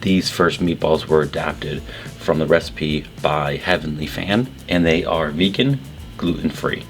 These first meatballs were adapted from the recipe by Heavenly Fan, and they are vegan, gluten-free.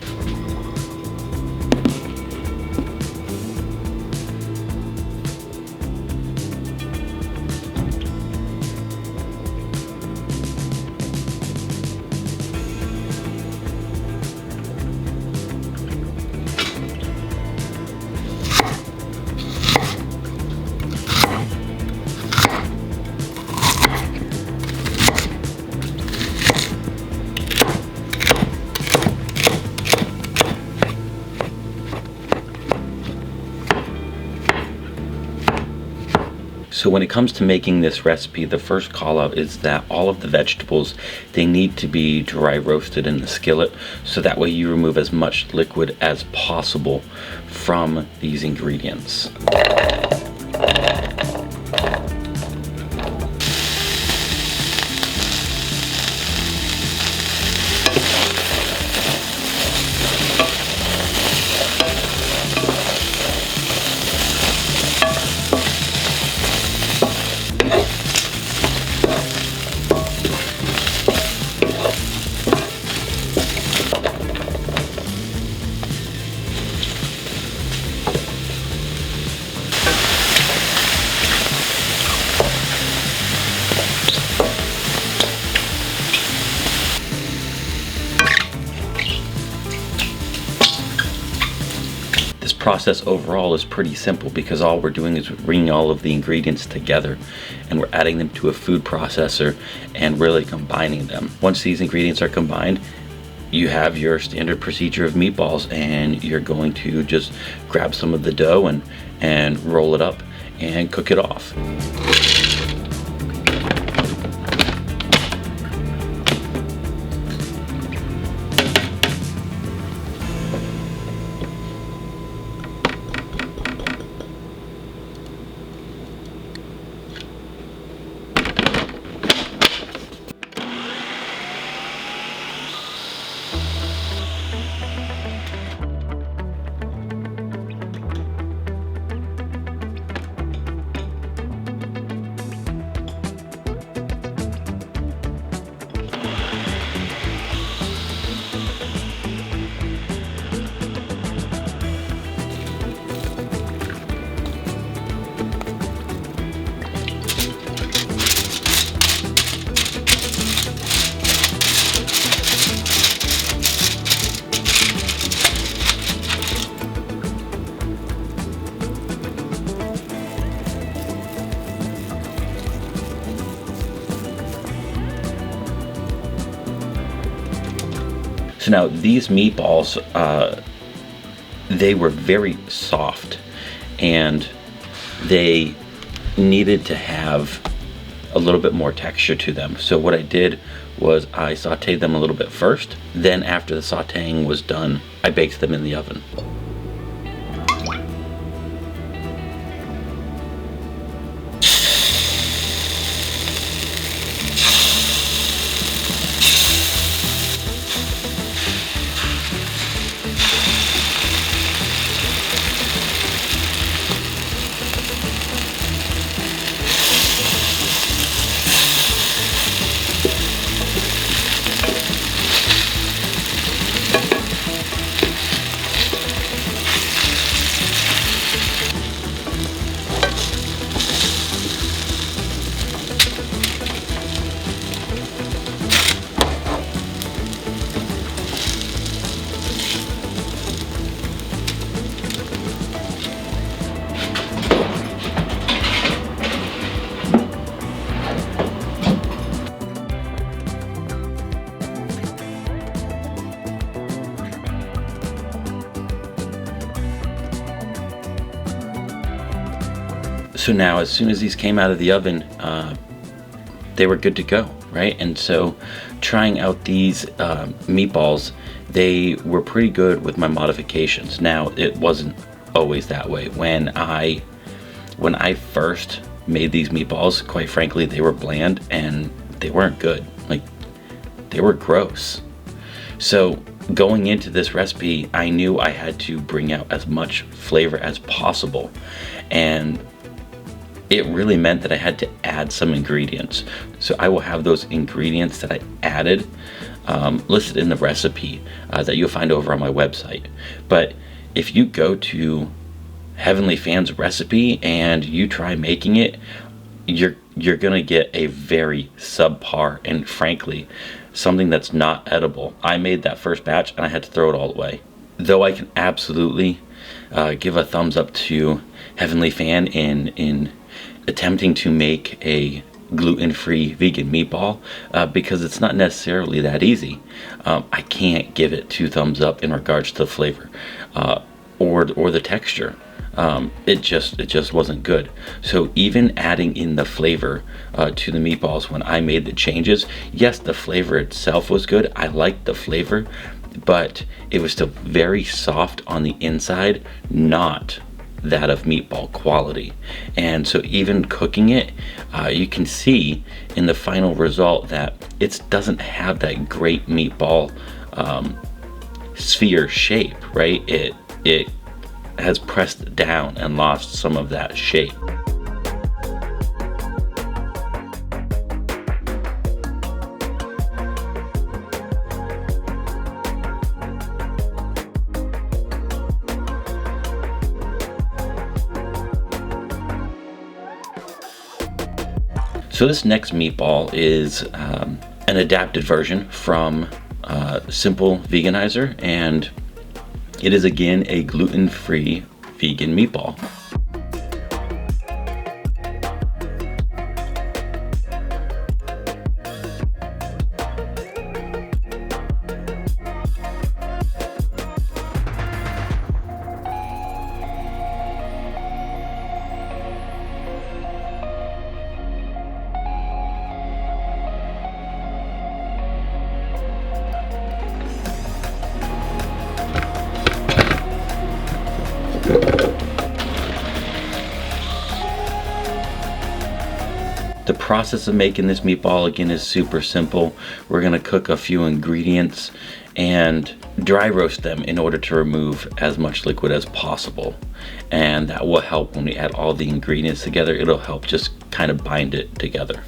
So when it comes to making this recipe, the first call out is that all of the vegetables, they need to be dry roasted in the skillet, so that way you remove as much liquid as possible from these ingredients. Process overall is pretty simple, because all we're doing is bringing all of the ingredients together and we're adding them to a food processor and really combining them. Once these ingredients are combined, you have your standard procedure of meatballs, and you're going to just grab some of the dough and roll it up and cook it off. So now these meatballs, they were very soft, and they needed to have a little bit more texture to them. So what I did was I sauteed them a little bit first. Then after the sauteing was done, I baked them in the oven. So now, as soon as these came out of the oven, they were good to go, right? And so trying out these meatballs, they were pretty good with my modifications. Now, it wasn't always that way. When I first made these meatballs, quite frankly, they were bland and they weren't good. Like, they were gross. So going into this recipe, I knew I had to bring out as much flavor as possible. And it really meant that I had to add some ingredients. So I will have those ingredients that I added listed in the recipe that you'll find over on my website. But if you go to Heavenly Fan's recipe and you try making it, you're gonna get a very subpar and frankly something that's not edible. I made that first batch and I had to throw it all away. Though I can absolutely give a thumbs up to Heavenly Fan in attempting to make a gluten-free vegan meatball because it's not necessarily that easy. I can't give it 2 thumbs up in regards to the flavor or the texture. It just wasn't good. So even adding in the flavor to the meatballs when I made the changes, yes, the flavor itself was good. I liked the flavor, but it was still very soft on the inside, not that of meatball quality. And so even cooking it, you can see in the final result that it doesn't have that great meatball sphere shape, right? It has pressed down and lost some of that shape. So this next meatball is an adapted version from Simple Veganizer, and it is again a gluten-free vegan meatball. The process of making this meatball again is super simple. We're gonna cook a few ingredients and dry roast them in order to remove as much liquid as possible. And that will help when we add all the ingredients together. It'll help just kind of bind it together.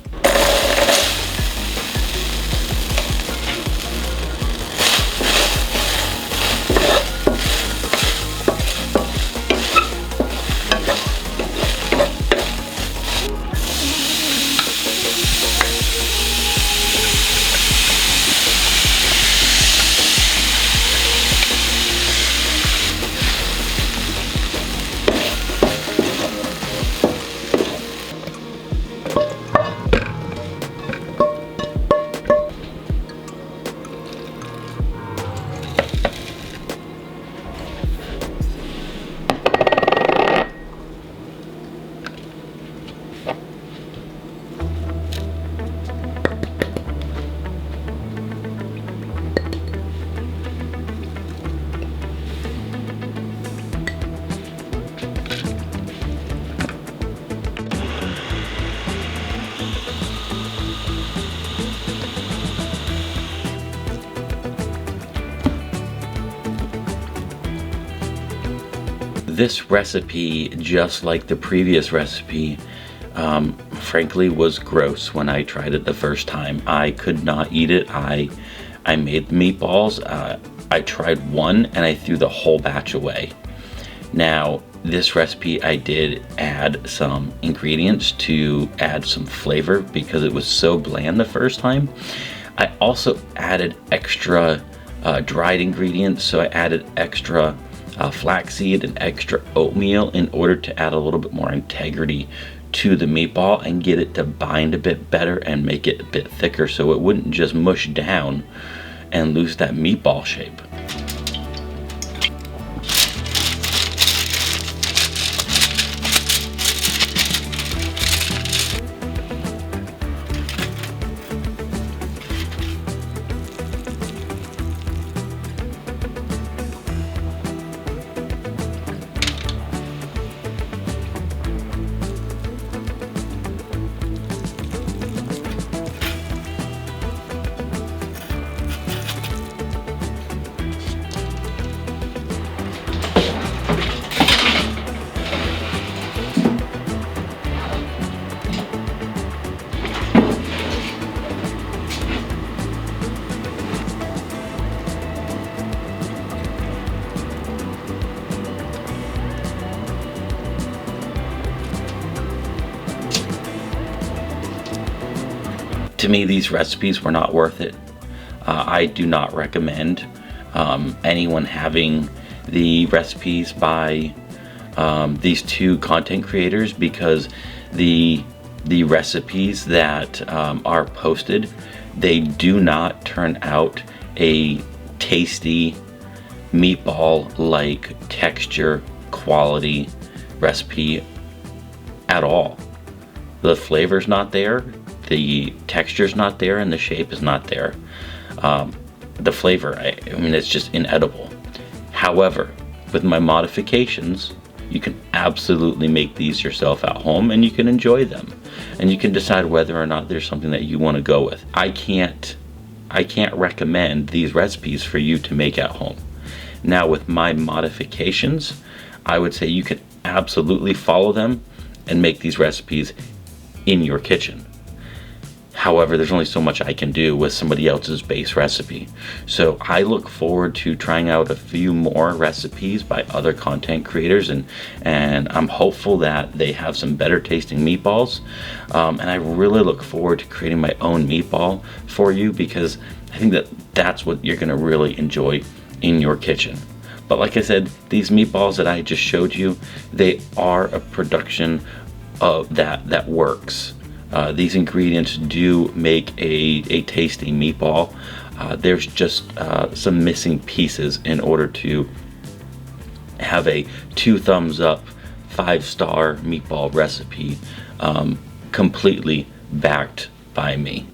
This recipe, just like the previous recipe, frankly was gross when I tried it the first time. I could not eat it. I made meatballs. I tried one and I threw the whole batch away. Now, this recipe I did add some ingredients to add some flavor because it was so bland the first time. I also added extra dried ingredients, so I added extra flaxseed and extra oatmeal in order to add a little bit more integrity to the meatball and get it to bind a bit better and make it a bit thicker so it wouldn't just mush down and lose that meatball shape. To me, these recipes were not worth it. I do not recommend anyone having the recipes by these two content creators, because the recipes that are posted, they do not turn out a tasty meatball like texture quality recipe at all. The flavor's not there, the texture's not there, and the shape is not there. The flavor, I mean, it's just inedible. However, with my modifications, you can absolutely make these yourself at home, and you can enjoy them, and you can decide whether or not there's something that you want to go with. I can't recommend these recipes for you to make at home. Now, with my modifications, I would say you can absolutely follow them and make these recipes in your kitchen. However, there's only so much I can do with somebody else's base recipe. So I look forward to trying out a few more recipes by other content creators, and I'm hopeful that they have some better tasting meatballs. And I really look forward to creating my own meatball for you, because I think that that's what you're gonna really enjoy in your kitchen. But like I said, these meatballs that I just showed you, they are a production of that works. These ingredients do make a tasty meatball. There's just some missing pieces in order to have a 2 thumbs up, 5-star meatball recipe completely backed by me.